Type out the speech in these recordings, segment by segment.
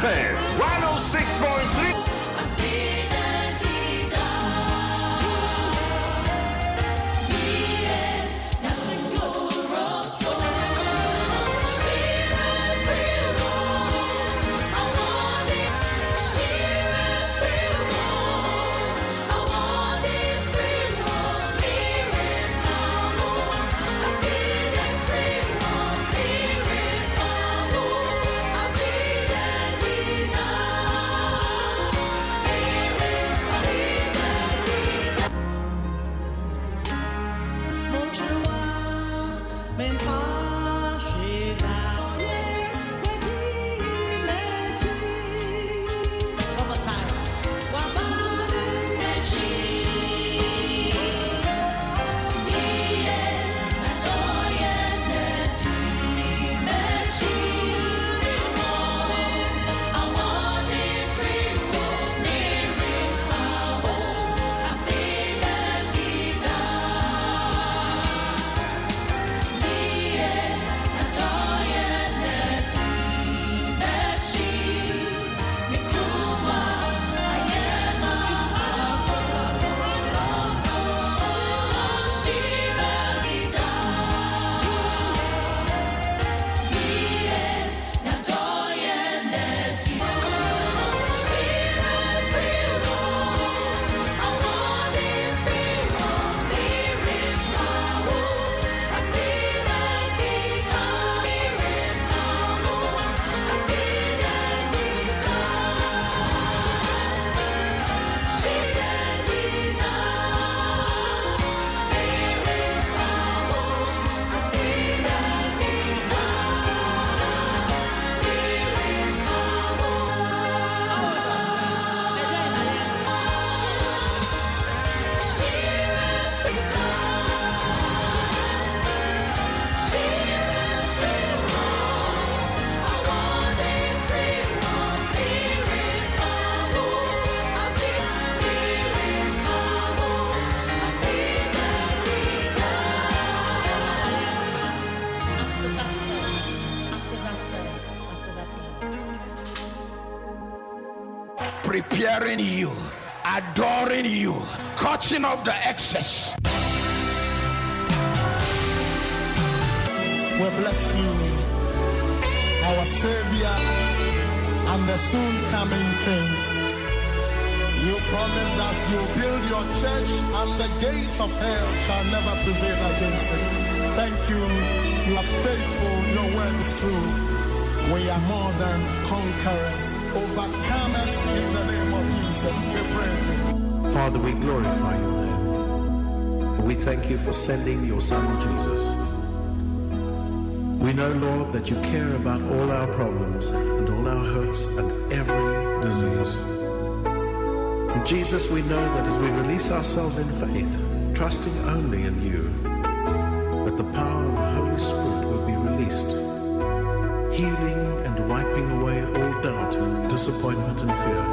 FM 106.3. preparing you, adoring you, cutting off the excess. We bless you, our Savior and the soon coming King. You promised us you'll build your church and the gates of hell shall never prevail against it. Thank you. You are faithful. Your word is true. We are more than conquerors. Overcome us in the name of Jesus. We praise you. Father, we glorify your name. We thank you for sending your Son, Jesus. We know, Lord, that you care about all our problems and all our hurts and every disease. And Jesus, we know that as we release ourselves in faith, trusting only in you, that the power of the Holy Spirit will be released, healing and wiping away all doubt, disappointment and fear.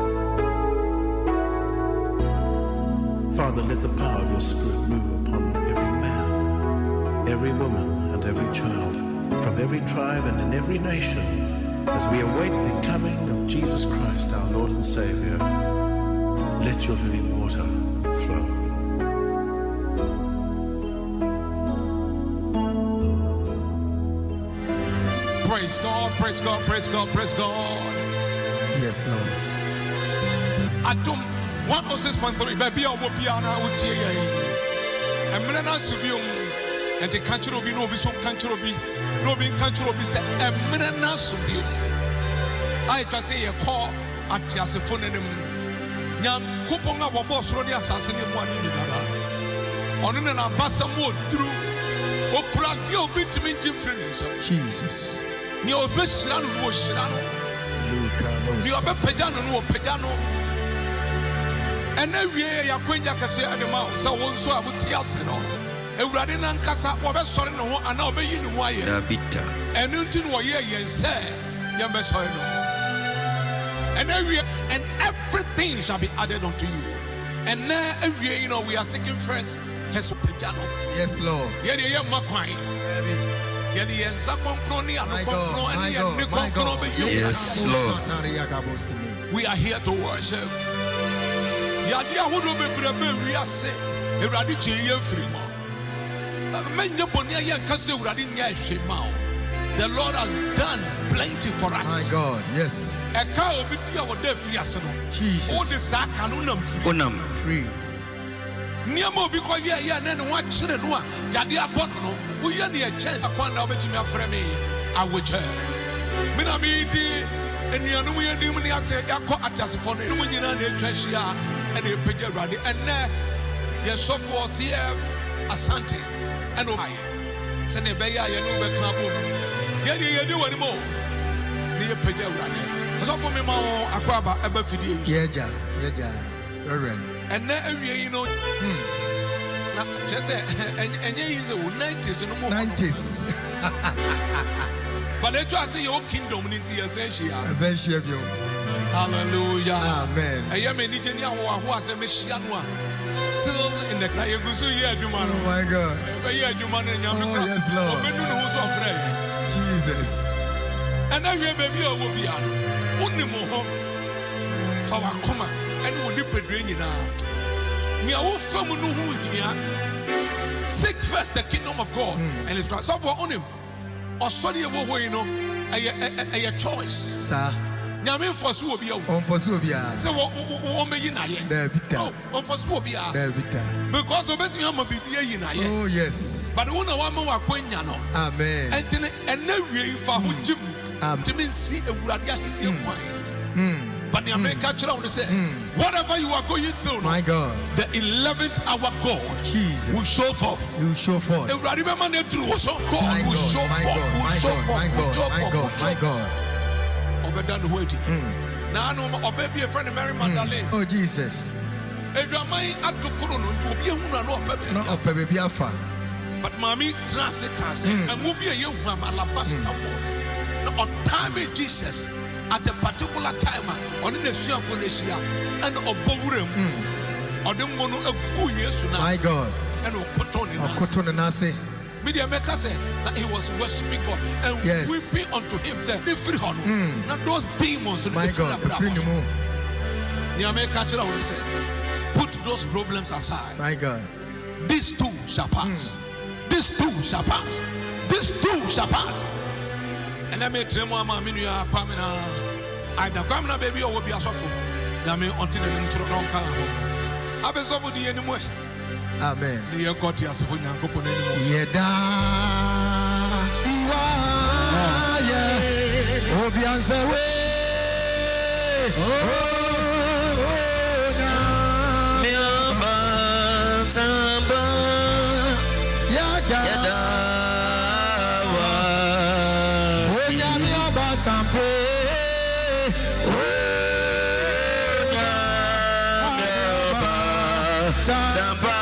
Father, let the power of your Spirit move upon every man, every woman and every child, from every tribe and in every nation, as we await the coming of Jesus Christ, our Lord and Savior. Let your living water flow. Praise God, praise God, praise God, praise God. Yes, Lord. Adom 106.3, baby, I will be on our TA. And when I see you, and the country will be no be some country will be no being country will be said, and when I see you, I just say a call at your phone and Yan Kuponga was already assassinated one in another. On an ambassador through Okra, you'll be to me, Jim Friends. Jesus. Your best son was Shirano. You are Pejano, no Pejano. And every year, your queen Yakase and the mouse, so one so I would tell Sino. A Radinan Casa, or a sorry, no, and I'll be in wire. And until what year you say, Yambesoino. And everything shall be added unto you. And now every year, we are seeking first his Pejano. Yes, Lord. My God. Yes, Lord. We are here to worship. The Lord has done plenty for us. My God, yes. Jesus. Free. Niamo because then watch it no Yadia Bono, we only a chance upon our frame. I would tell. Minamidi and Yanuia Dimoniate Yako Atas for the Lumina Treasure and the Pejoradi and yes, so for C.F Asante and Ohio. Senebeya Yanuba Knabu. Yadi do anymore. Near Pejoradi. So for me, Aquaba Abafidi. Yeja, Reverend. And now, just say, and he's 90s no more. 90s. But let us see your kingdom in the essential. Hallelujah. Amen. I am a Nigeria who was a Messiah. Still in the Kayagusu year, oh my God. Oh, yes, Lord. Jesus. And now, baby, I will be on only more for our comma. And we did Pedrini now. We are all family here. Seek first the kingdom of God and His right. So for on him, or sorry, a choice. Sir. Yamin for Subia. On for Subia. So, on for Subia. Because of it, you are oh, yes. But one of one more Queen Yano. Amen. And no way for Jim to me see a Radia in wine. But the American child say, whatever you are going through, my God, the 11th hour God, Jesus, will show forth. You show forth. And remember the truth. So God will show forth. My God. Obedient waiting. Now I know my baby a friend of Mary Magdalene. Oh Jesus. And your mind at to Kurono to be a woman of baby Alpha. But Mammy transit and will be a young woman alabasta. No time Jesus. At a particular time, on the Sia for Asia and Oborum, or the Mono of Guyas, my God, and Okoton Nase. Media Maker said that he was worshiping God and weeping unto him, said, the free honor, not those demons, my God, the free Put those problems aside. My God. These two shall pass. These two shall pass. These two shall pass. And I made Tremama Minia Kwamena Idan. Kwamena baby will be a sofa. Name until the next long car. I be so for the anymore. Amen. The year got here so for Yanko. Yeda. Iwa. Obianse we. Samba Yada Onyami Abatampe Samba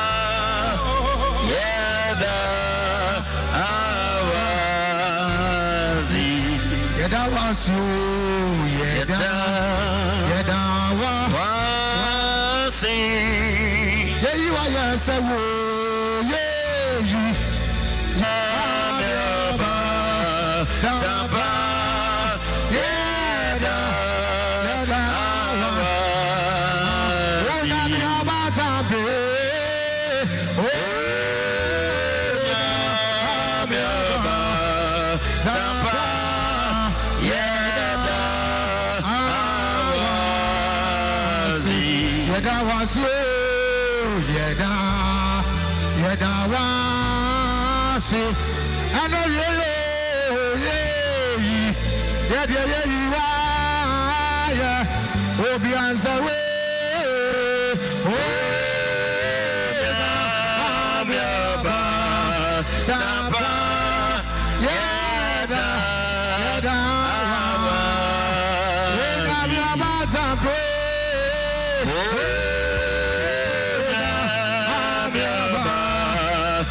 Yada Awazi Yeda wasu Yeda Wasi Yes, I will. Yeah, Tamba. Yeah, that was you. Yeda wasi ana ye obianza we Tamba yeda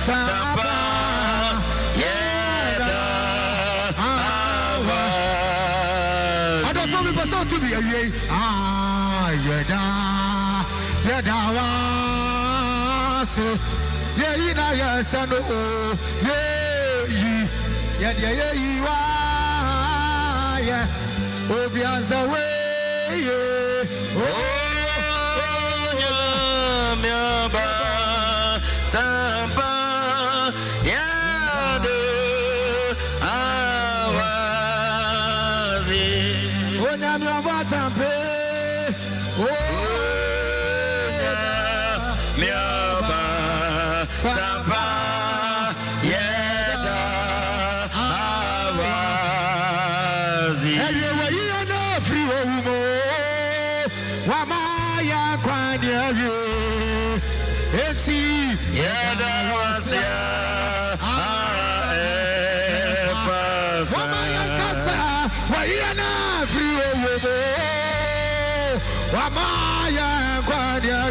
Samba Yeda Awazi. I don't want me to be a Yeda wasi. Yeah, ina yes and oh, yeah, Obianza way, Samba Yada Awazi. Onyami Abatampe, Miaba Samba Yeda Awazi. Anyway, you know free womo, Wamaya Kwanya, Eti Yeda Wasia Wamaya Kasa, Wayana free womo, Wamaya Kwanya,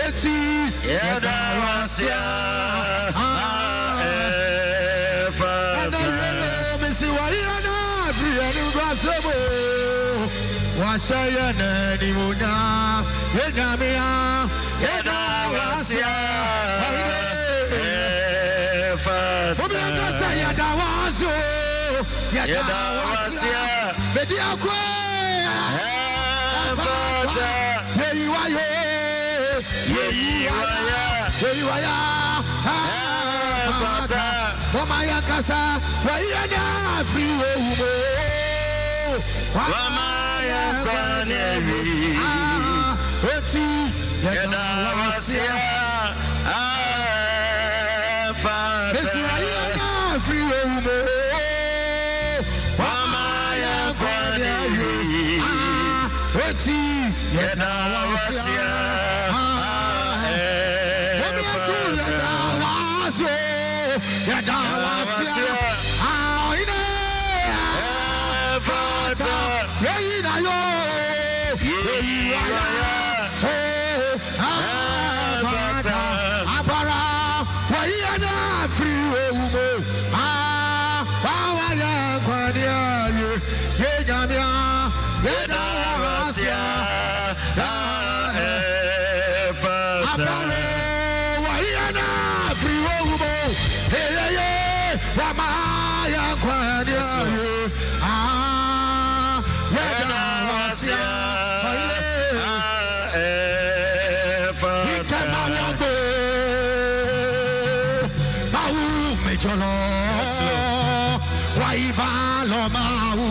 Eti Yeda Wasia Washayana Nimuna Yedamia Yedawasia Yadawaso Yadawasia Vediakwe Yeyiwayo Yeyiwaya Omaya Kasa Wayana Free Womo Wamaya Kwaneri Eti Yedawasia Wayana Free Womo Wamaya Kwaneri Eti Yedawasia Yadawasia nyamia yeda wasia da efata wayana friwo hubo hey wama ya kwadia yeda wasia efata mau mejolo waiva lo mau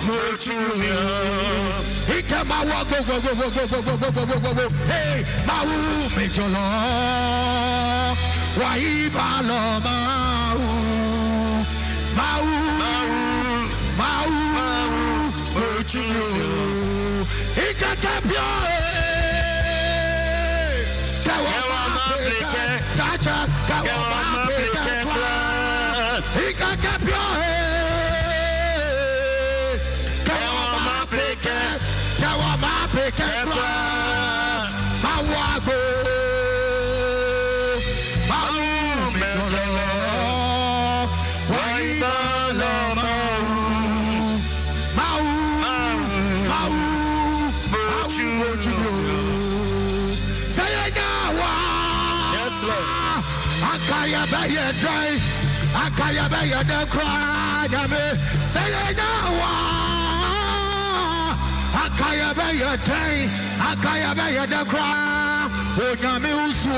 mochumio ikema wa go hey mau mejolo waiva lo mau mochumio ikakapio Chacha, Kawama, Ikakapio, Kawama, Mawago, Akaya Baya Dry, Akaya Baya the cry, say now. Akaya Baya Dry, Akaya Baya the cry, Ogami Usu,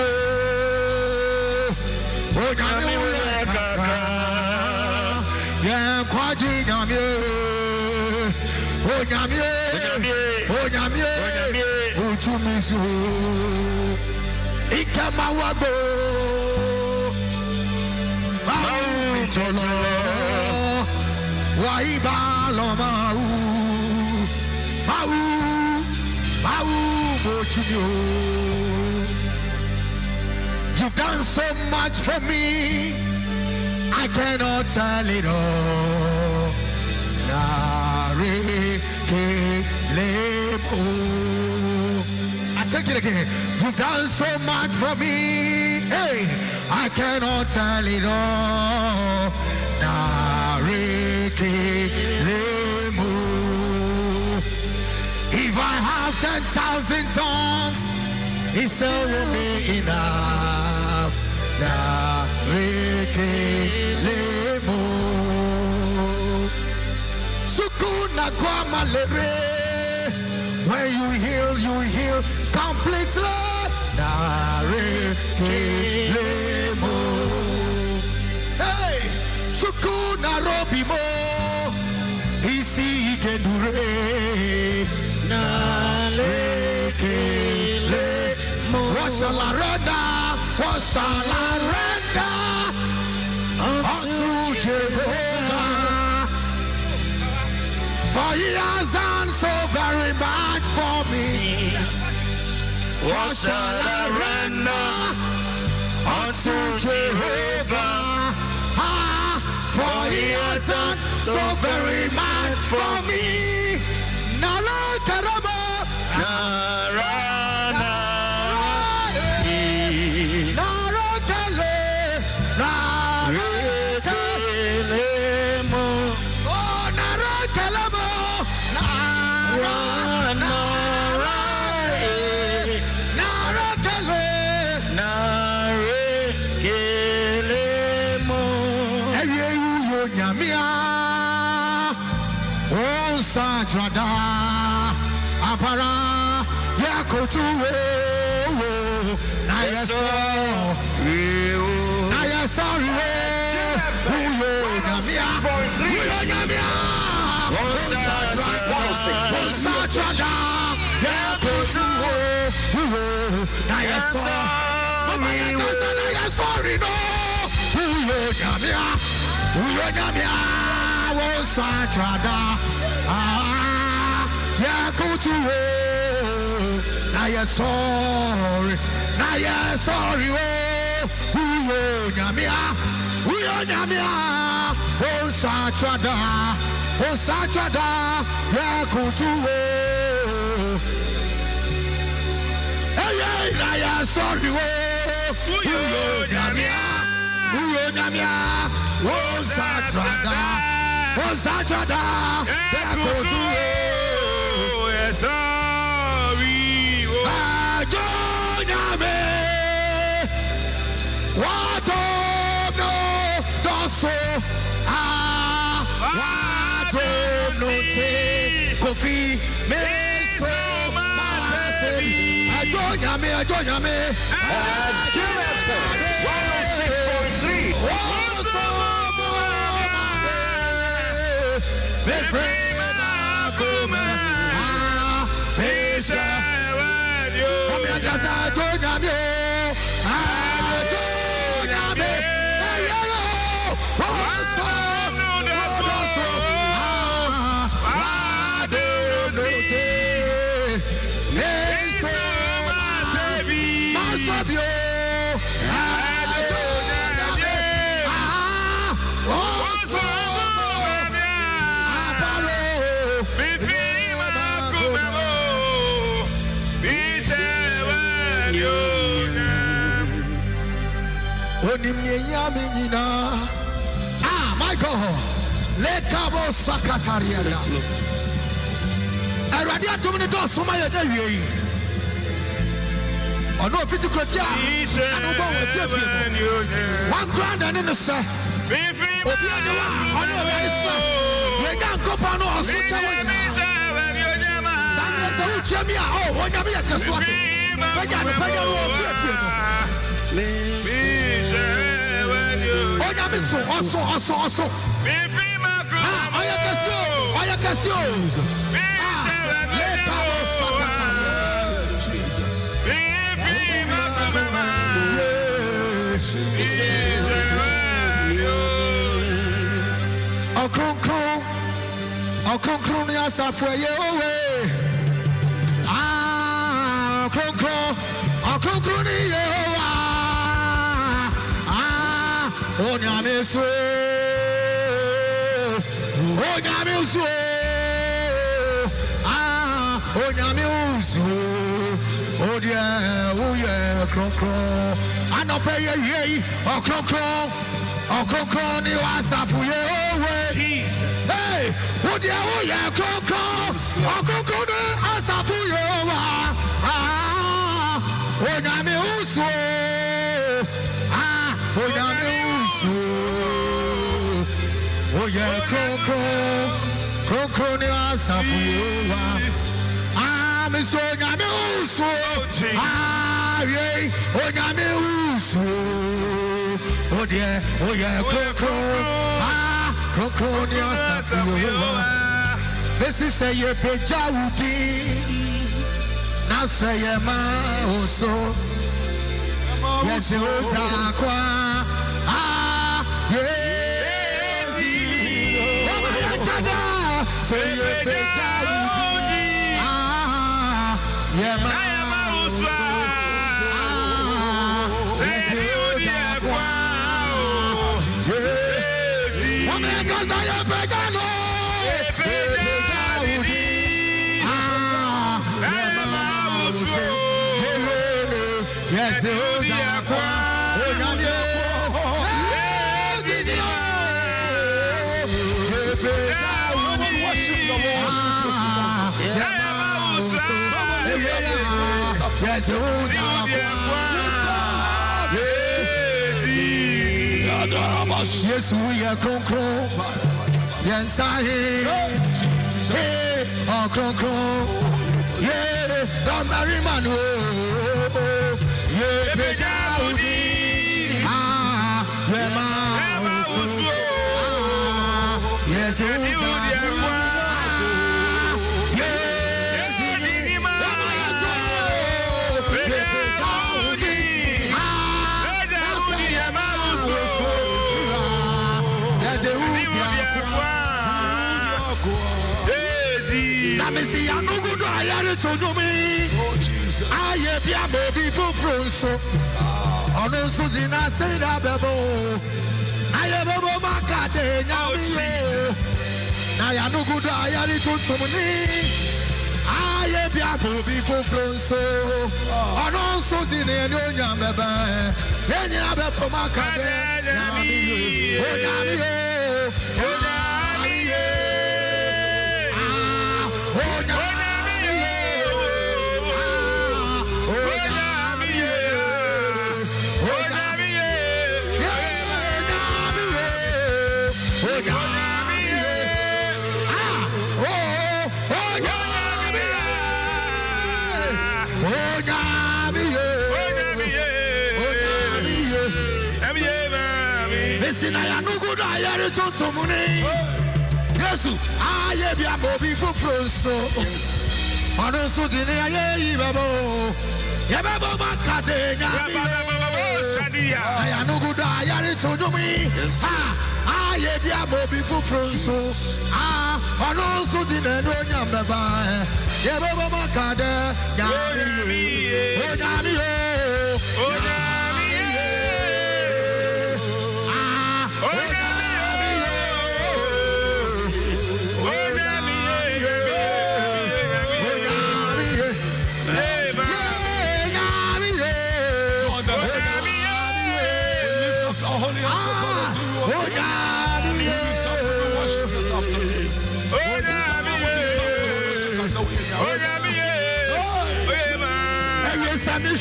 Ogami Kaka, yeah, Kwaji Nami, Ogami, Uchumisu, Ikamawago. Waiba lo mau mochumio. You've done so much for me, I cannot tell it all. I take it again. You've done so much for me, hey, I cannot tell it all. If I have 10,000 tongues, it still won't be enough. Sukuna Kwama Lere. When you heal completely. Hey, Sukuna Robimo, Isi Kendure, what shall I render unto Jehovah? For he has done so very much for me. What shall I render unto Jehovah? For he has done so very much for me. Nala Karaba, Narana, Narakale, Narakale, oh Narakalamo, Narana, Narakale, Narakale, Nyamia, oh Satrada, Apara, Yakotu, Nayaso, Nyamia, Satrada, Yakotu, Nayaso, Sorry, no, Nyamia, Satrada, Yakutu, Naya sorry, Nyamia, Satrada, Yakutu, Naya sorry, Nyamia, Kofi, me so I join me. 106.3. Me free my kuma. Pesa. Come here, just I join me. My God, let Cabo Sakataria. I read to me the door, so my day. I know if it's a criteria, I don't go with you. 1 grand and in the set. I know where it's set. We can't go on or sit down. Oh, what you mean? Just what? I got to pay you. Also. Oh yeah, cron. I know pay ye, cron. You answer for you. Hey, oh yeah, cron. Answer for you. Oh yeah, cron. You answer for you. So Yamuso, oh yeah, this is a Pejawuti, now say a man also. Yes, say yeah, man. Yes, we are cron. Yes, I hey, oh cron. Yeah, don't marry man. Yeah, Pejaudi. Yeah, man. Yes, we see, I know good. I had it to me. I have your baby for France. On also did not say that, Bebo. I have a Macade now. I know good. I had it to me. I have your baby for France. On also did not know your baby. Then you have a Macade. Yes, I have your Bobby for Froso. On also the Yababo. Yababo Macadena. I know good. I told me. I have your Bobby for Froso. On also the Yababa. Yababo Macada.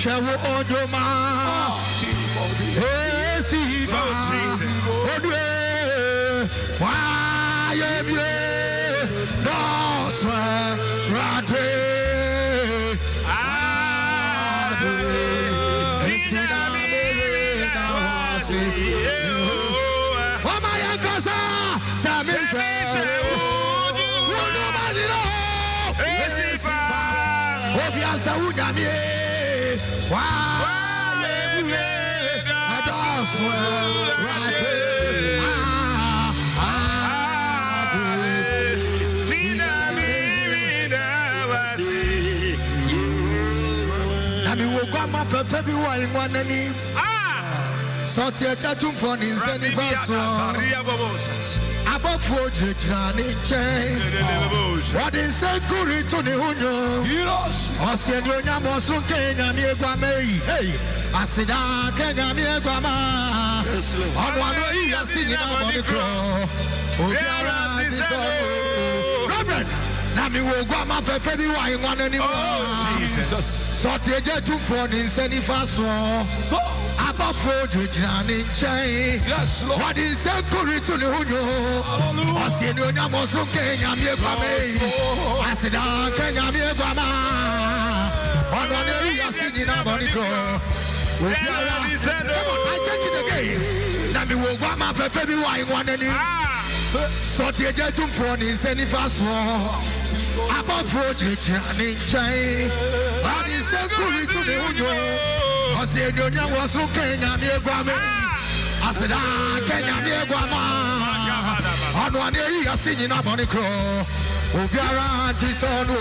Shawo Odoma, C.F Asante, why you lost February one any sorti a tatum for insani faso above 4 journey chain what is security to the unyo Osenyonya mosun Kenya mi egwame hey asida Kenya mi egwama onwano iya sini na body crow obiara siso Reverend na mi wo gwama fefe bi wa inwan ani Jesus sorti eje tum for insani faso abafo jujani chain yes Lord what is security to the unyo Osenyonya mosun Kenya mi egwame asida Kenya mi egwama I take it again. Now me will go my baby wine one any. Sorti a jet for the semi fast war. Above road journey chain. But it's so cool to the Uno. I said Yonya was okay. I'm here, Grammy. I said, Kenya, me Grandma. On one area singing up on the crow. Obiara tisonu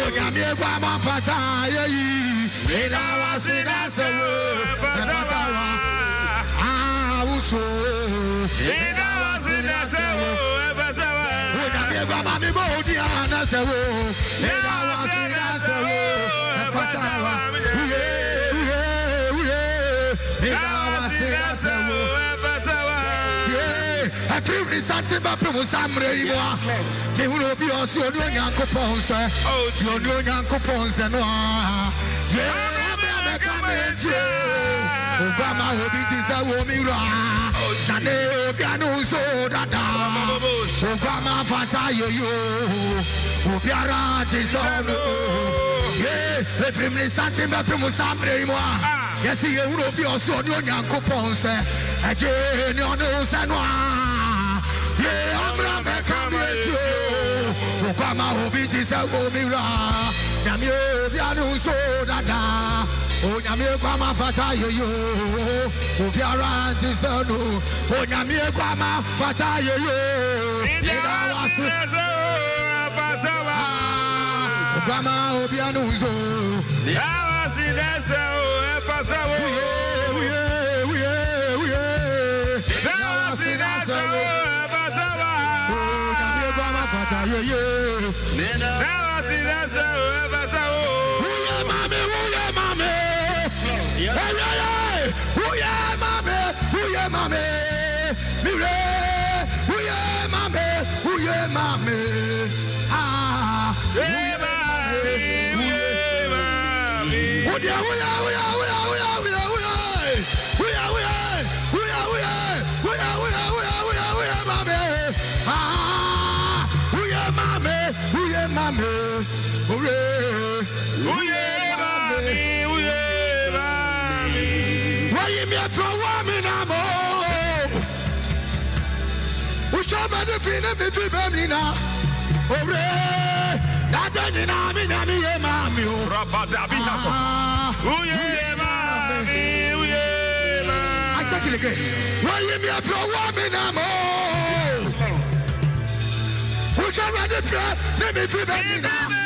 Onyame gwa mafata yeyi ina wasina sewo mafatawa awuso ina wasina sewo ebasawa Onyame gwa mami bodi ana sewo ina wasina sewo mafatawa ina wasina sewo ebasawa I pray something about Musamre. They will be also your Yanko Ponce. Oh, your Yanko Ponce. No, Obama Hobbies a Womira. Sane Piano so dada. Obama Fatayo. Obiara Tisono. Yeah, every something about Musamre. Yes, he will be also your Yanko Ponce. A Jane on the Sanoa. Yeah, I'm not coming to Obama Hobbies is a Womira. Namio Piano so dada. Oh, Namio Grama Fatayo. Obiara Tisono. Oh, Namio Grama Fatayo. Grama Obiano so. I take it again. Why you me for woman am which I read it let me feel baby now.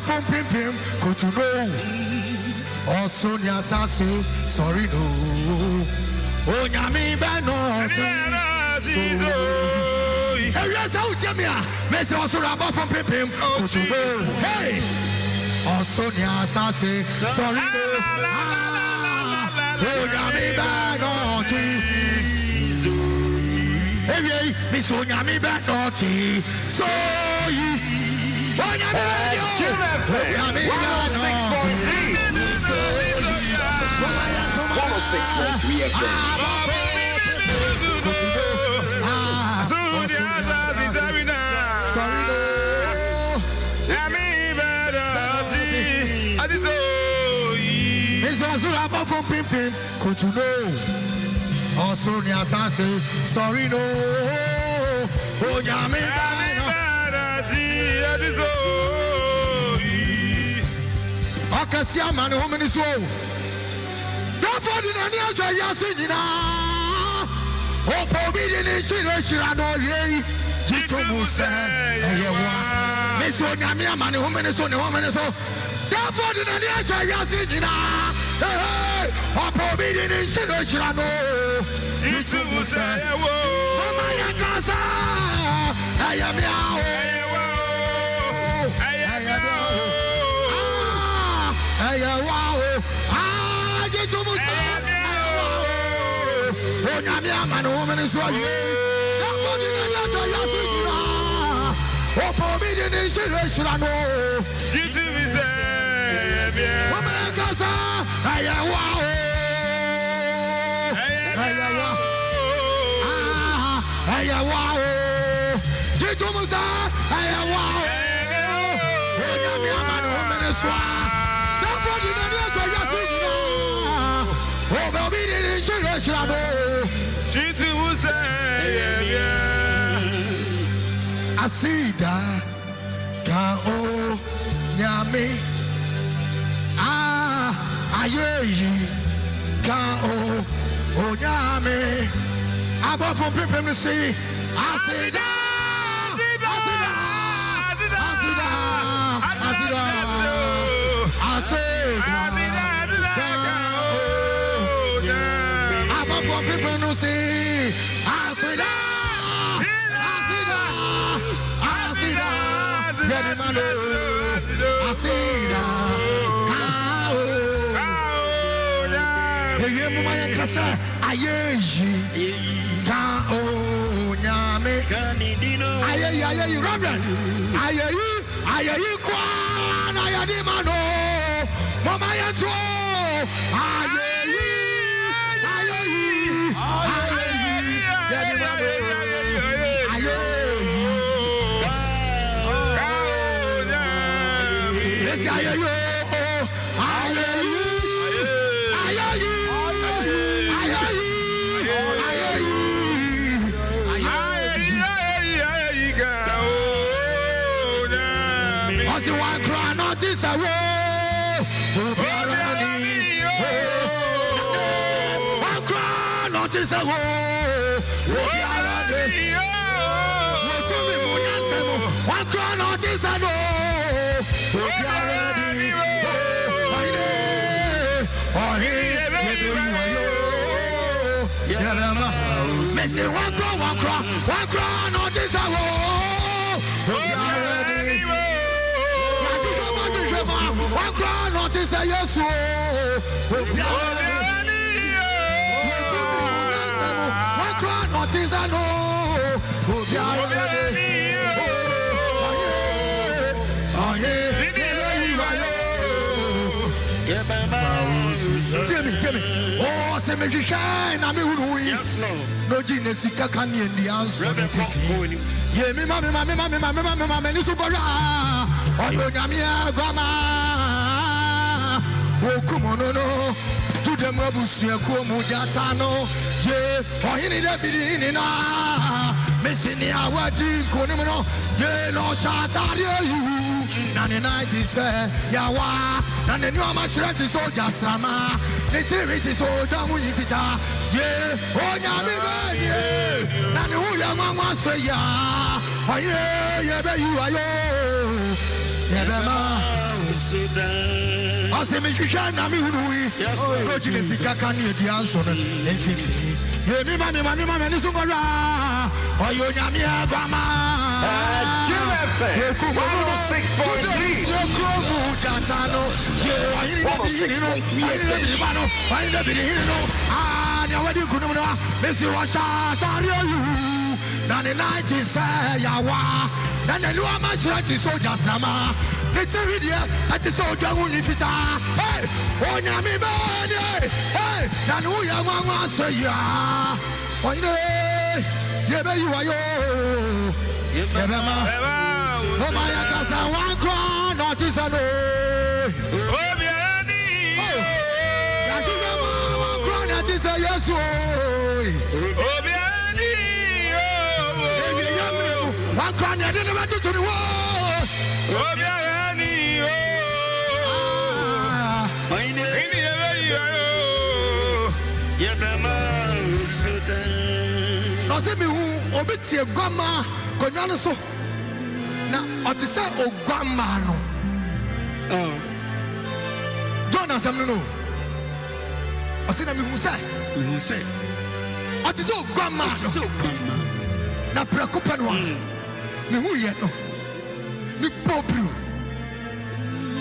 From Pim, go to know. Oh, Sonia Sassy, sorry, no. Oh, Yami Bano. Yes, out, Jamia. Messi also about from Pim, go to know. Hey, oh, Sonia Sassy, sorry, no. Oh, Yami Bano. Hey, Miss Onyami Bano. So, 106.3. 106.3 FM. Sorry, no. Oh, Yami. Akasia man woman is woe. Therefore, the Nania Yasin. Oh, Pobidin and Shirano, yea. Jitomusa, Miss Onyamia man, woman is on the woman is so. Therefore, the Nania Yasin. Oh, Pobidin and Shirano. Jitomusa, Mama Yakasa. I am now. Man, woman is right. Oh, Pobby, nation, I know. I am wow. I am wow. Get almost I am wow. Oh, man, woman is right. Oh, baby, I see that Gao Yami. Aye, Gao Yami. Above from people to see. I see that. People no see, I see that, yeah, man, I see that. Hey, my casa, aye, Kao Nyame, aye, Reverend, aye, Kwan, aye, Dimano, Mama Yatro, aye. One crown, not this a one crown not is a no. Missy one crown not is a one crown not is a yes. One crown not is a no. Tell me. Oh, say me shine, I'm who no genius, you can't in the answer. Yeah, me, mamma, Nisubara. Oh, you Namia, Grandma. Oh, come on, no. To them, Rabusia, Kumu, Jatano. Yeah, oh, you need a bit in Messini, our G, Konimo. Yeah, no shot out you. 99 say Yawa, and the new Mashrati soldier Sama, nativity soldier Mufita, yeah, oh Yami, yeah, and who your mamma say ya, oh yeah, you are yo, I say, make you shine, I mean, oh, Jessica, can you the answer? Yeah, me, mamma, and Sumara, oh, you Yamia, Grandma. Adom 106.3. Oh my God, one crown, not is a no. Oh, one crown, not is a yes. One crown, I didn't want to the world. No, say me who obey your grandma, Kwamena so. Na otisa ogwama no. John asem no. Osina mi hu say. Otisa ogwama no. Na prakopa no. Me hu ye no. Mi pobru.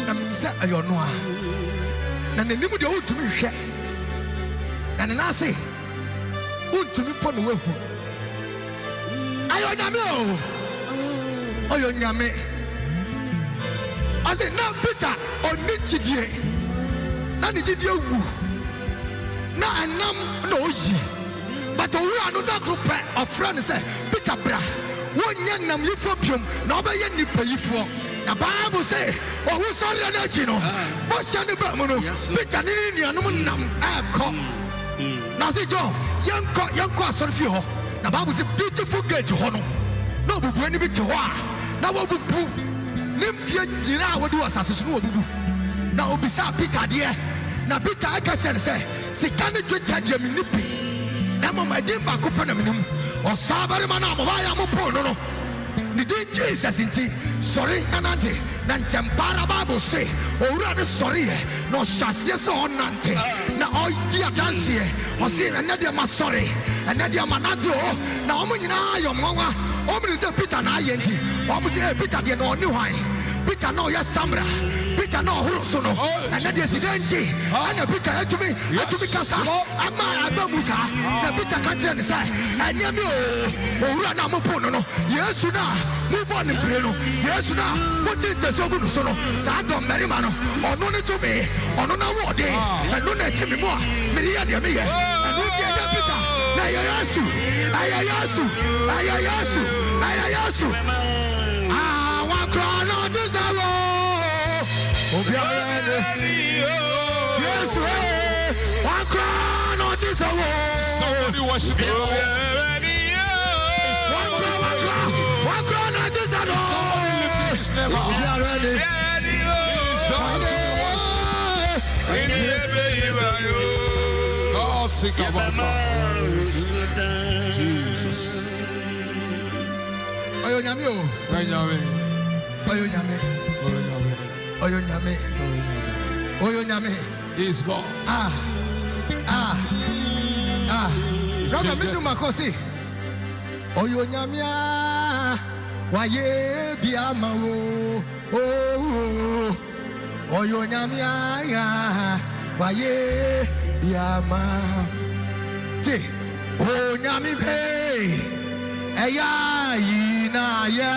Na mi say ayo no a. Na nanimu de otumi hwe. Na na say otumi po no wehu. Ayo nyame o. Oh, you nyame. I said, now Peter, or Nichidie. Now Nichidie wu. Now I nam no ye. But we are another group of friends say, Peter bra. One yan nam euphobium, no by any pay for. The Bible say, oh, who's sorry energy no. What's your name? Peter Nini and Nam come. Now say, John, young cost of you. The Bible say, beautiful gate to honor. No, but when you get to now what would do? Nympia, you know what do assassin will do. Now, beside Peter, dear. Now, Peter, I catch and say, see, can you tell you, Nippy? Now, my dear, back up on a minimum or Sabarimana, why am I no. Did Jesus in tea? Sorry, Nante. Nantempara Bible say, oh, rather sorry, no chassis or Nante. Now, all dear dance here, or see another sorry, another manato. Now, I'm in your mama. Omni say Peter na yenti. Omni say Peter de no new wine. Peter no yes tamra. Peter no hurusono. And na desidenti. And Peter to me kasa. Ama abamusa. Na Peter kantre ne say. Anya mi o. Owura na mo pono no. Yesu na mo born mpre no. Yesu na mo tinte so gunu so no. Sa Adom merima no. Ono ne to me. Ono na wo de. Eno na timi mo a. Me ya de me ye. Eno ti ya Peter. Na Yesu. Ayayasu. Ah, one crown not is a low. Yes, one crown not is a low. Somebody worship him. One crown not is a low. Somebody lift his name up. We are ready. God sing about Jesus. Ayo nyame o. Nyame. He is God. Brother, me do makosi. Oyo nyamia waye biama wo. Oh, oyo nyamia waye biama. Ti o nyami pe eya yina ye.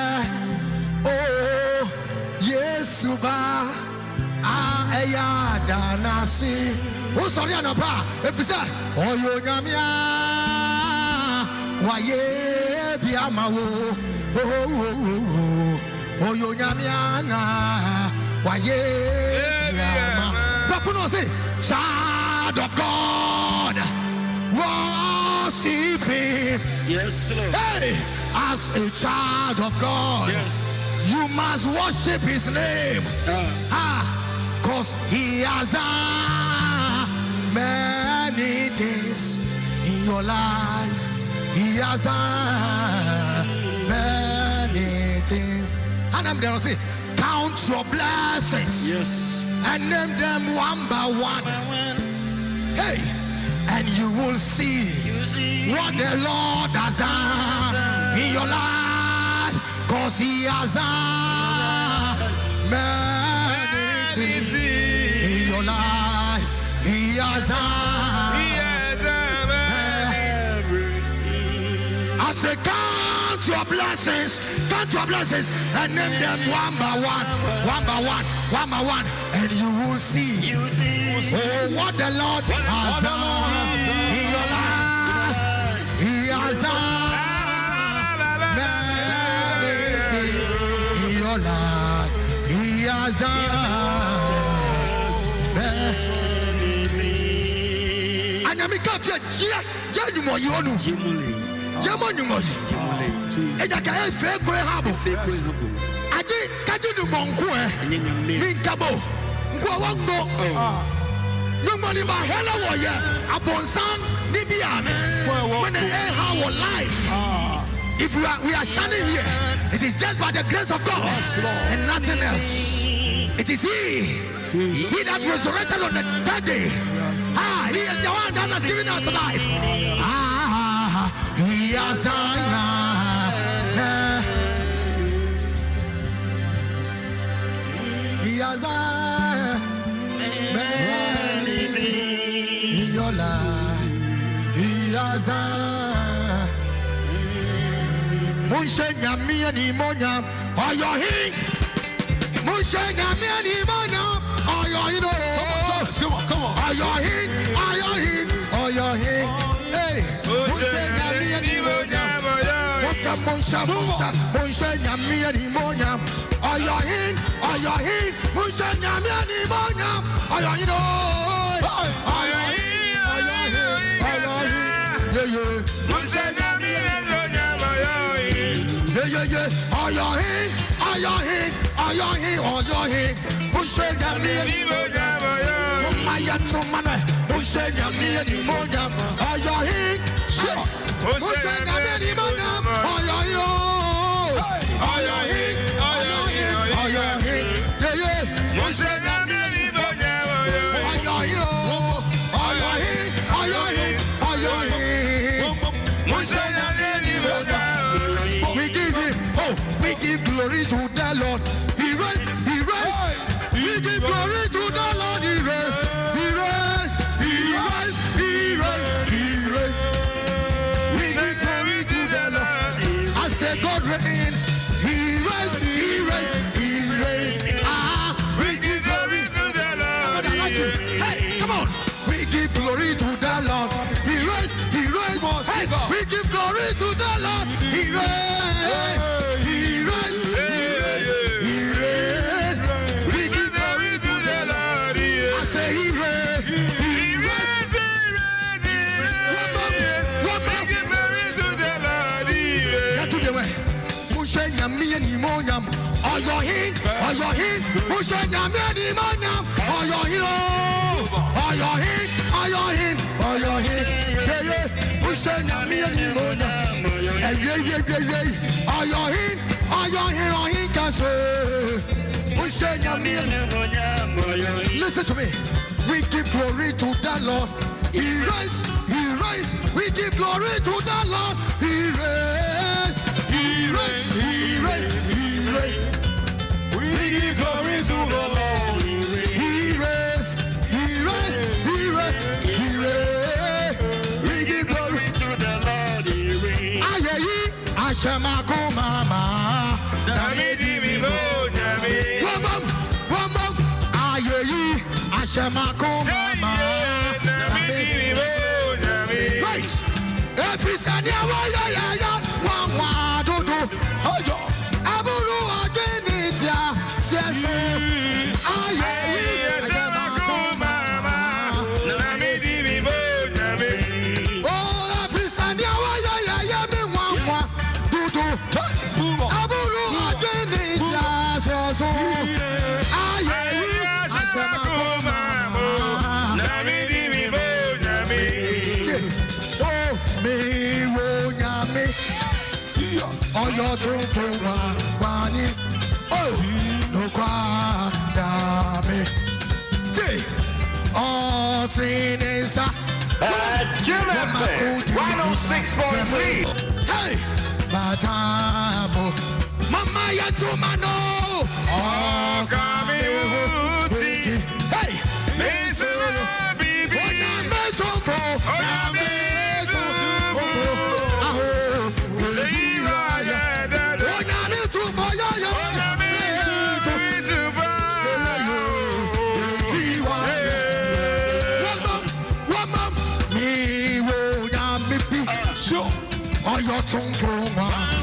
Oh, Yesuba eya danasi. Oh, sorry, Anapa. If you say, oh, you nyamia, waye biama wo. Oh, you nyamia, waye biama. But for no say, child of God, worship Him. Yes, Lord. Hey, as a child of God, Yes. you must worship His name. Cause He has done many things in your life. He has done many things. And I'm there to say, count your blessings. Yes. And name them one by one. Hey, and you will see what the Lord has done in your life. Cause He has done many things in your life. He has done. I say, count your blessings, and name them one by one, and you will see, oh, what the Lord has done in your life. He has done many things in your life. He has done. Anyamika fia je mo yonu. Jemo nyumo. Eja ka e fe ko habo. Aji kaji du monku Minkabo. Nko wagbo. No ni ba hela wo ye. Abonsan ni dia me. When how life. If we are standing here, it is just by the grace of God and nothing else. It is He that resurrected on the third day. He is the one that has given us life. He has done. He has done many things in your life. He has done. Munshe nyami ani monyam oyohi. Munshe nyami ani monyam oyohi no. Come on. Oyohi. Hey. Munshe nyami ani monyam. Wota munshe nyami ani monyam oyohi. Munshe nyami ani monyam oyohi no. Oyohi. Yeah. Munshe nyami ani monyam oyohi. Yeah. Oyohi. Munshe nyami ani monyam oyohi. Maya tumana. Munshe nyami ani monyam oyohi. Munshe nyami ani monyam oyohi. Oyohi. Yeah. Munshe nyami ani monyam oyohi. Munshe nyami ani monyam. We give glory to the Lord. He reigns. We give glory to the Lord. He reigns. We give glory to the Lord. I say God reigns. He reigns. We give glory to the Lord. Hey, come on. We give glory to the Lord. He reigns. Hey, we give glory to the Lord. He reigns. We give glory to the Lord. I say He reigns. We give glory to the Lord. Get to the way. Mushe nyami ni monyam. Oyohin. Mushe nyami ni monyam. Oyohin. Yeah. Mushe nyami ni monyam. Oyohin. Listen to me. We give glory to the Lord. He reigns. We give glory to the Lord. He reigns. We give glory to the Lord. He reigns. We give glory to the Lord. Ayeyi Ashemako mama. Wamam. Ayeyi Ashemako mama. Praise. Every Sunday, ya. Wa do. Aburu agenizia. Seso. Ayeyi Ashemako mama. Oh, every Sunday, ya me wa do. Aburu agenizia. Seso. Ayeyi Ashemako mama. Oyo tun wani no kwa dame ti o trinesa Adom FM 106.3. Hey batafo mama ya tumano o kami uti hey Misu bibi ona metofo ona Oyo tun from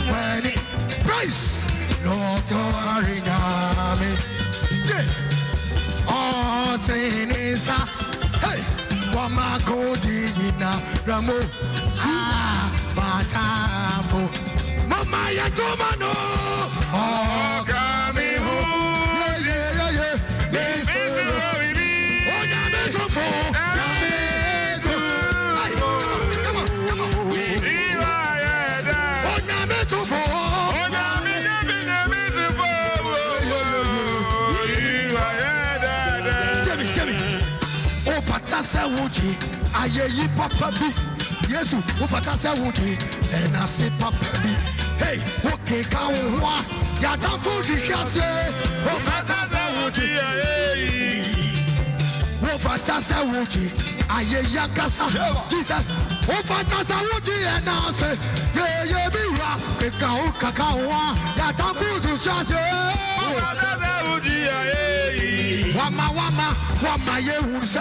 when it praise no glory name. Oh sinisa hey wama kodi na ramo batafo mama ya tomano oh kami hu yeah onya metofo Wuji, ayeyi papa bi, Yesu, ufatase wuji, enase papa bi. Hey, okay, kaunwa, yatampu jishase, ufatase wuji, ufatase wuji, ayeyi akasa, Jesus, ufatase wuji, enase, ye biwa, kaunwa, yatampu jishase, ufatase wuji, ayeyi, wama ye wunse.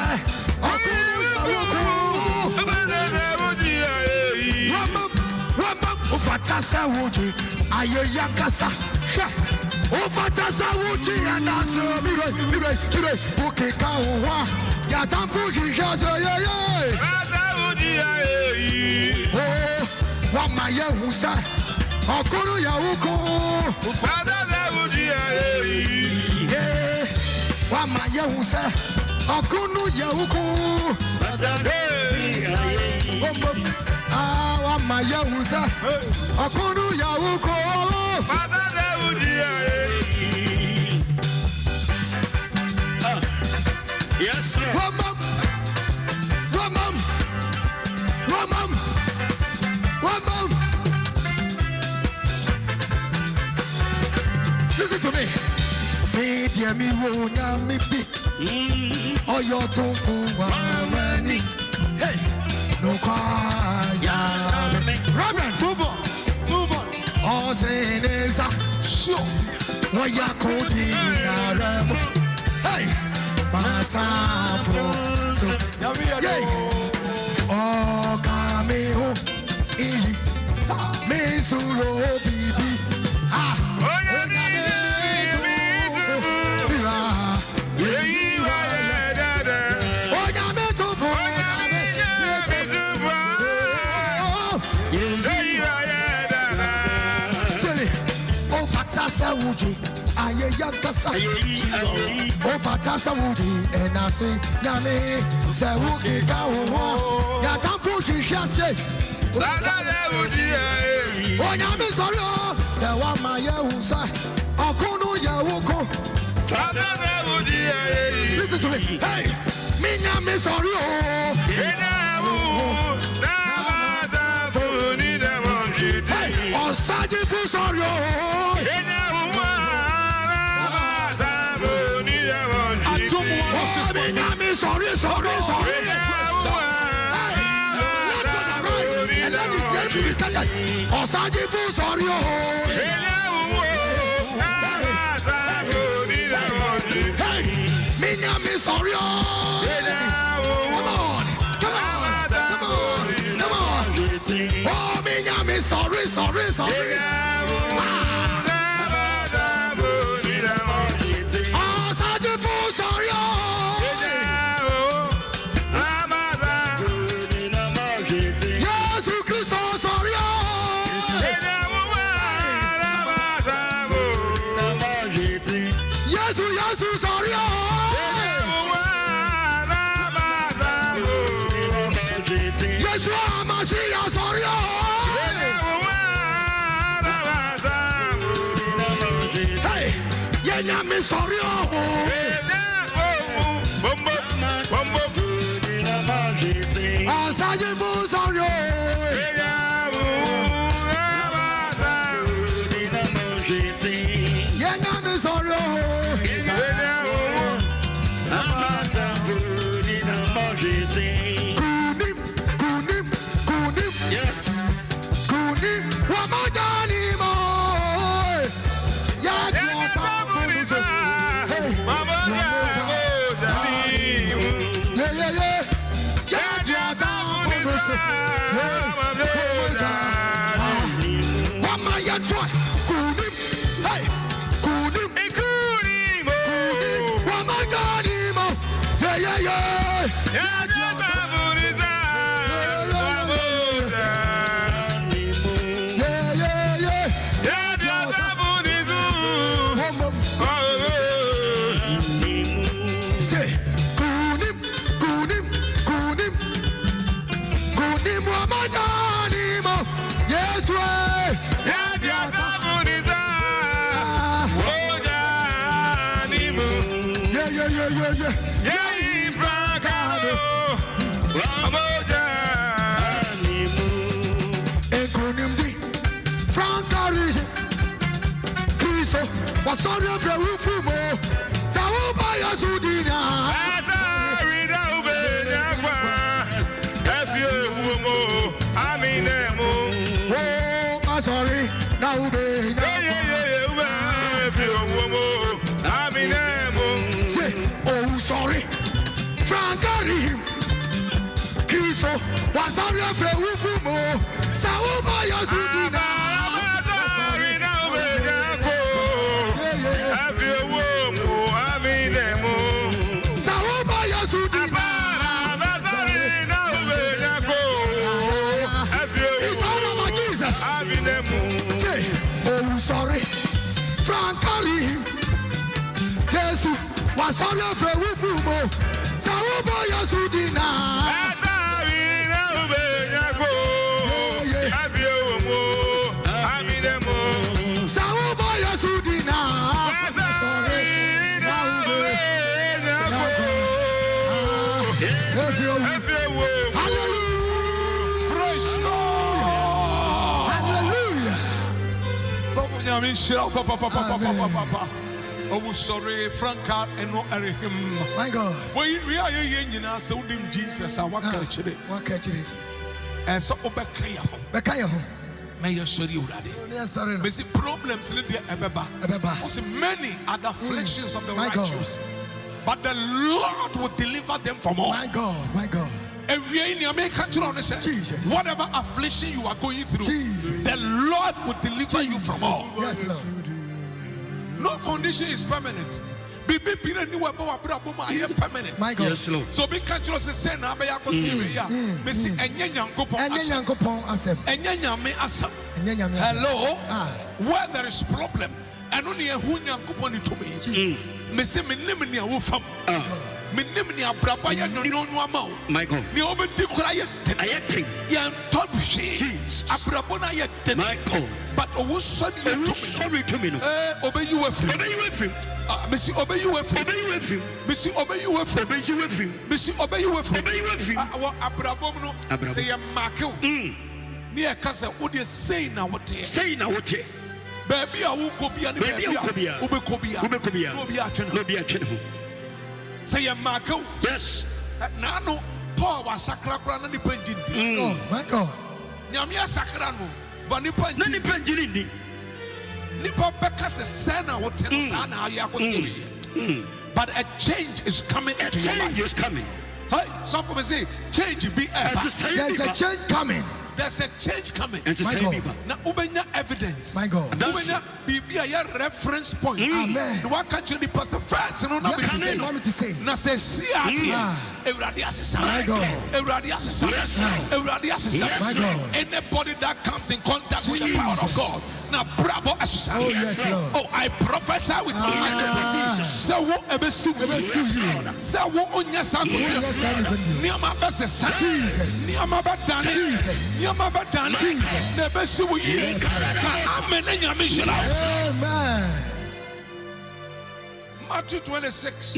Ufatasa wuji ayeya kasa ufatasa wuji anase mire uke kawa ya tampu jase ye ufatasa wuji ayeyi oh wama ye husa okuru ya uko ufatasa wuji ayeyi wama ye husa okunu ya uko wama ye husa okunu ya uko yes wamam listen to me dear me wonya me be oyo tun fun wa mani hey no kwaya Reverend move on all saying sure what ya kodi aremo hey masafo so yeah oh kame ho me suro bibi ah Wuji, ayeya kasa. O fatasa wuji, enase nyame. Se wuki kawo, ya tampu jishase. Fatasa wuji, o nyame solo. Se Sawama Yahusa, Okono Yawoko. Listen to me. Hey, Minya Misorio. Hey, Osaji Fusorio. Sorry. And then the same thing is scattered. Osaji Fusorio. Hey, Minya Misorio. Come on. Oh, Minya Misorio. Sorry. Osaji Fusorio. Sorry, Sorry for Ufumo, Sauba Yasudina. Oh, sorry, now oh, sorry, Frankari, Kiso, was sorry for Ufumo, Sauba Yasudina. Sorry, Frankly, yes, was sorry for Wufumo, Sauba Yasudina. Sauba Yasudina. Oh, sorry, Franka and no him. My God. We are young now, so dim Jesus. I want to catch it. And so, Bekaya. May you show you ready. We see problems in the Ebeba. Many other afflictions of the righteous. But the Lord will deliver them from all. My God. Jesus. Whatever affliction you are going through, Jesus, the Lord will deliver you from all. Yes, Lord. No condition is permanent. Permanent. My God. Yes, Lord. So be can't say na be hello. Where there is problem, and only a hunyan to me. Messi minimum wufam. Minimum brabaya no amount. My God. The over declare I think. Yan top she. Abrabona yet. My God. but oh sorry to me no obey you afim Missy obey you afim Missy obey you afim Missy obey you afim abrabom no say ya markel near kasa wo dey say na what baby a wo ko bia ne baby a wo be ko bia no bia atwe no say ya markel yes na no Paul was sakra kra na ni panjindi God my God nyamia sakra no but ni panjindi nipa beka se sena wo te no sa na ya ko but a change is coming into your life. Change is coming. Hey, some people say change be there's a change coming. There's a change coming. My God. Now, ubenya evidence. My God. Ubenya be a reference point. Amen. The one country the pastor first. No, want me to say. Now say see everybody has a My God. Everybody has a Everybody has a My God. Anybody that comes in contact with the power of God. Now, bravo as Oh yes, Lord. Oh, I prophesy with my so what ebesu so what onya sanko niama bese sa Jesus. niama batane Jesus. niama batane na besu yi amen nyame shira Amen. Matthew 26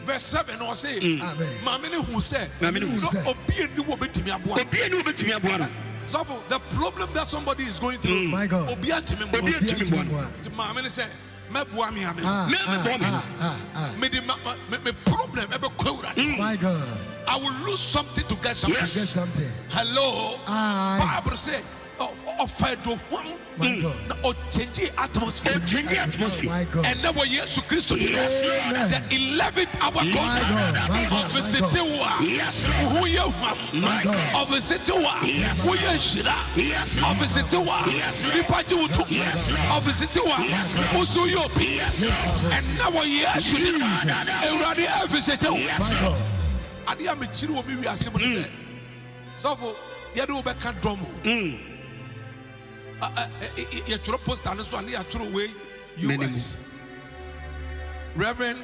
verse 7 or say Amen. mamene hu say obi eni wo betimi aboa so the problem that somebody is going through My God. obi antimi aboa mamene say meboa me me problem ebe kwura My God. I will lose something to get something. Get something. Hello. Bible say offer do one. My God. Or change atmosphere. My God. And now Jesus Christ the 11th hour God. Of the city who you of the city who you shira of the city of the city who so you and now Jesus already have the city. My God. Ade am chiri wo mi wi ase mo se sofo ye do be ka dom ye tro poster no so ane ya tro we US Reverend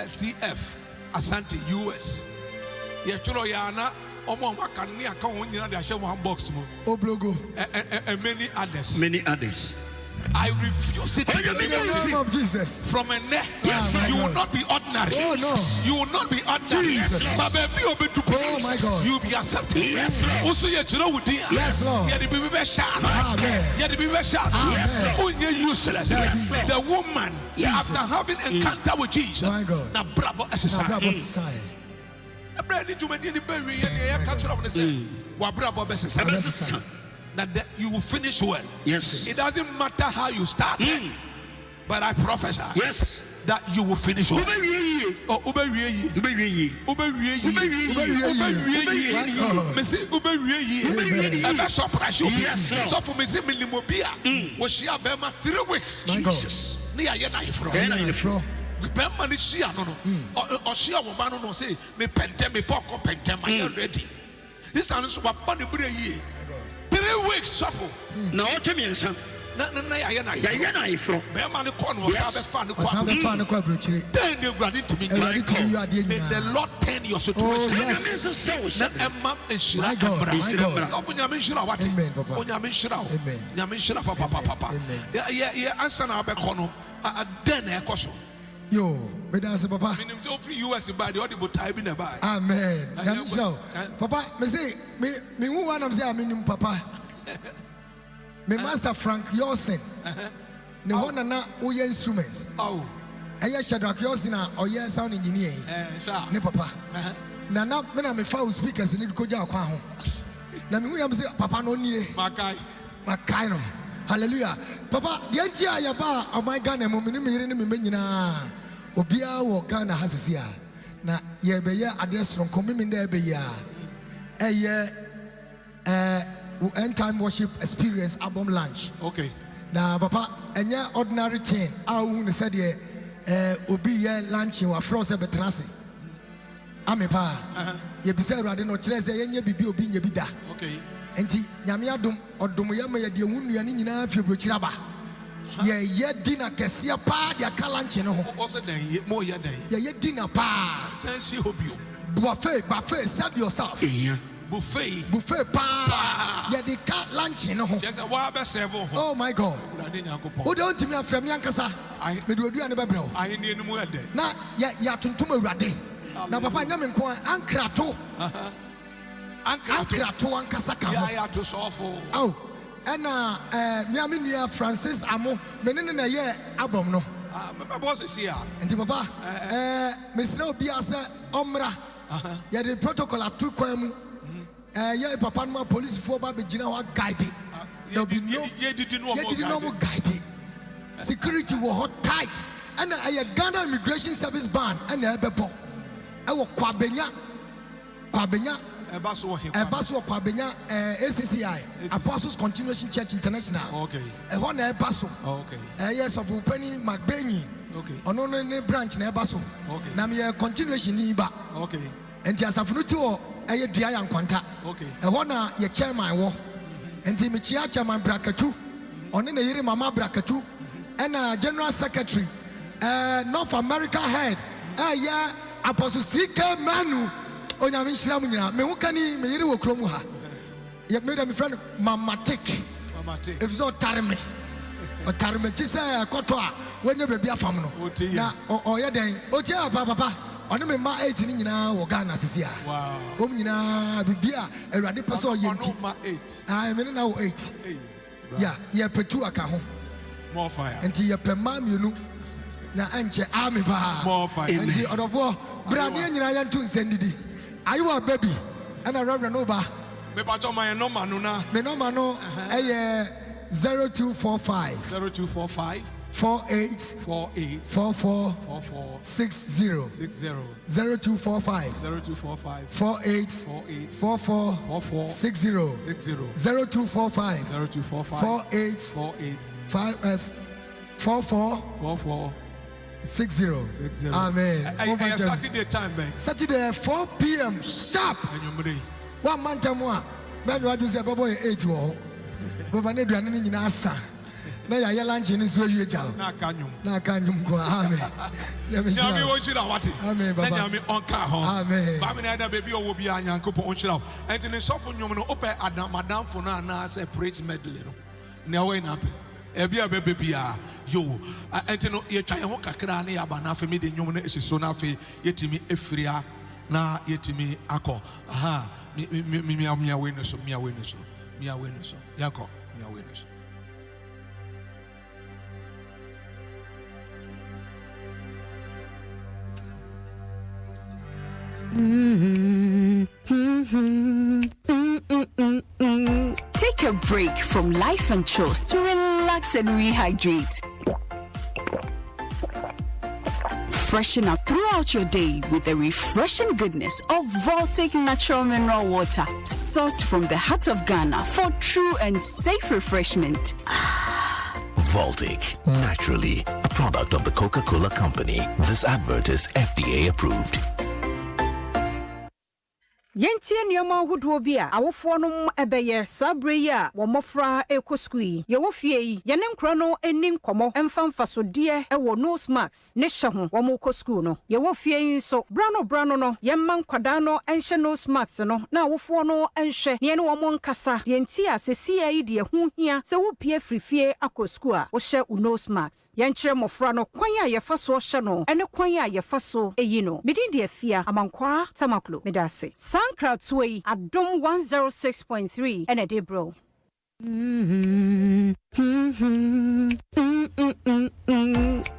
C.F Asante US ye tro ya na omo maka ne aka won nyina de ahye one box mo Oblogo and many others I refuse it in the name of Jesus. from a neck. You will not be ordinary. Oh no. You will not be ordinary. Jesus. Oh my God. You will be accepted. Also, yes, Lord. Yes, Lord. Amen. Amen. Useless. The woman, after having encounter with Jesus, My God. now bravo society. That you will finish well. Yes. It doesn't matter how you started, but I prophesy. Yes. That you will finish well. So for me, 3 weeks. Jesus. This is what 3 weeks suffer. Now what you mean, son? Then the Lord turn your situation. Oh yes. My God. Yo, me dance papa. Amen. Papa, me say me who one am say I'm papa. Me master Frank Yosen. Ne one na oye instruments. Oh. Eye Shadrach Yosen na oye sound engineer. Ne papa. Na me na me foul speakers ni koja akwa ho. Na me who am say papa no nie. Makai no. Hallelujah. Papa, the entire ba o my Ghana mo me yire ne me nyina. Obia wo Ghana hasisia. Na ye be ye ade sonko me na be ya. End time worship experience Adom launch. Okay. Now, Papa, enya ordinary thing. Who said ye obi ye launching wa froze betrasi. Amepa. Ye bi say rade no kire say yenye bibi obi nye bi da. Okay. Enti nyame odom ye ma ye de hu nuane nyina fi brochira ba. Ye dinner kese pa dia kalanche no ho. Also then mo ye then. Ye dinner pa. Sense hope you. Buffet, serve yourself. buffet pa ya de ka lunch no ho just wa be serve ho oh my god who don't me afrem yankasa me do aduane bebre ho ahe ne enum ede na ya tuntum awurade na papa nyame nko ankrato ankrato ankasa ka ho ya to sofo oh ena nyame nua Francis amo menene na ye abom no my boss is here enti papa mesra obi ase omra ya de protocol atu kwan mu ya papa no police for ba begina ho guide there be no ye did no guide security were hot tight and a Ghana immigration service ban and ebebo e wo kwabenya Ebaso Kwabenya ACCI Apostles Continuation Church International. Okay. One Ebaso. Okay. Yes, of Penny McBenny. Okay. On only branch in Ebaso. Okay. Namia continuation Niba. Okay. And Tiasafunuti or Dia and Quanta. Okay. A one ye chairman war. And Timichia chairman Brakatu. On the Yiri Mama Brakatu. And General Secretary. North America head. Yeah, Apostle C.K Manu. Onya minshira munyina me hukani me yiri wo kromu ha ye made my friend mamatic if so tarme o tarme chi say koto a wonye bebia fam no na o ye den o tie papa ono me ma 8 ni nyina wo Ghana sisi a wow o nyina bibia awurade peso ye nti ah me na wo 8 ya ye petu aka ho more fire enti ye pema mienu na enche ami ba more fire enti odofo brade nyina ye ntu nsendidi are you a baby? And I reverend over. Me pacho my number no na. Me number no. 0245 48 44 60 0245 48 44 60 0245 48 44 60. Amen. Saturday time, man. Saturday 4 p.m. sharp. 1 month more. Maybe I do say, Bobo 8 war. But I need running in Asa. Now I lunch in this way. You tell. Na kanyum. Amen. Yami wonchira wati. Amen. Baba. Yami onka ho. Amen. Bami na da baby owo bia nyankopon onchira. Enti ne sofo nyom no ope adam madam fo na na separate medley no. Ne we na pe. Ebia bebia yo enti no ye twa ye ho kakra na ya ba na afi me de nyom no esiso na afi yetimi efiria na yetimi akọ aha mi we no so yakọ mi we no so Take a break from life and chores to relax and rehydrate. Freshen up throughout your day with the refreshing goodness of Voltic Natural Mineral Water, sourced from the heart of Ghana for true and safe refreshment. Voltic, naturally, a product of the Coca-Cola Company. This advert is FDA approved. Yentie nneɛma ahodoɔ bi a awofoɔ no ɛbɛyɛ sabre yi a wɔmmɔfra ɛkɔ skul yi yɛwɔ fie yi yɛne nkora no ani nkɔmmɔ mfasodeɛ ɛwɔ nose mask ne hyɛ ho wɔn kɔ skul no yɛwɔ fie yi nso brano no yɛmma nkwadaa no ɛnhyɛ nose mask no na awofoɔ no ɛnhwɛ ne wɔn nkasa yɛnti a sesia yi deɛ ho hia sɛ wopie firi fie akɔ skul a wohyɛ wo nose mask yɛnkyerɛ mmɔfra no kwan a yɛfa so hyɛ no ɛne kwan a yɛfa so ɛyi no medin deɛ fia amankwa tamaklo medase Krautsway Adom 106.3 and a debro.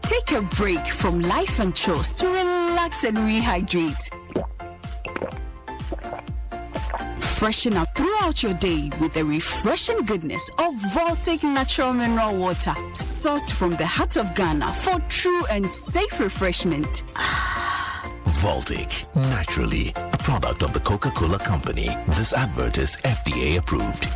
Take a break from life and chores to relax and rehydrate. Freshen up throughout your day with the refreshing goodness of Voltic Natural Mineral Water, sourced from the heart of Ghana for true and safe refreshment. Voltic, naturally, a product of the Coca-Cola Company. This advert is FDA approved.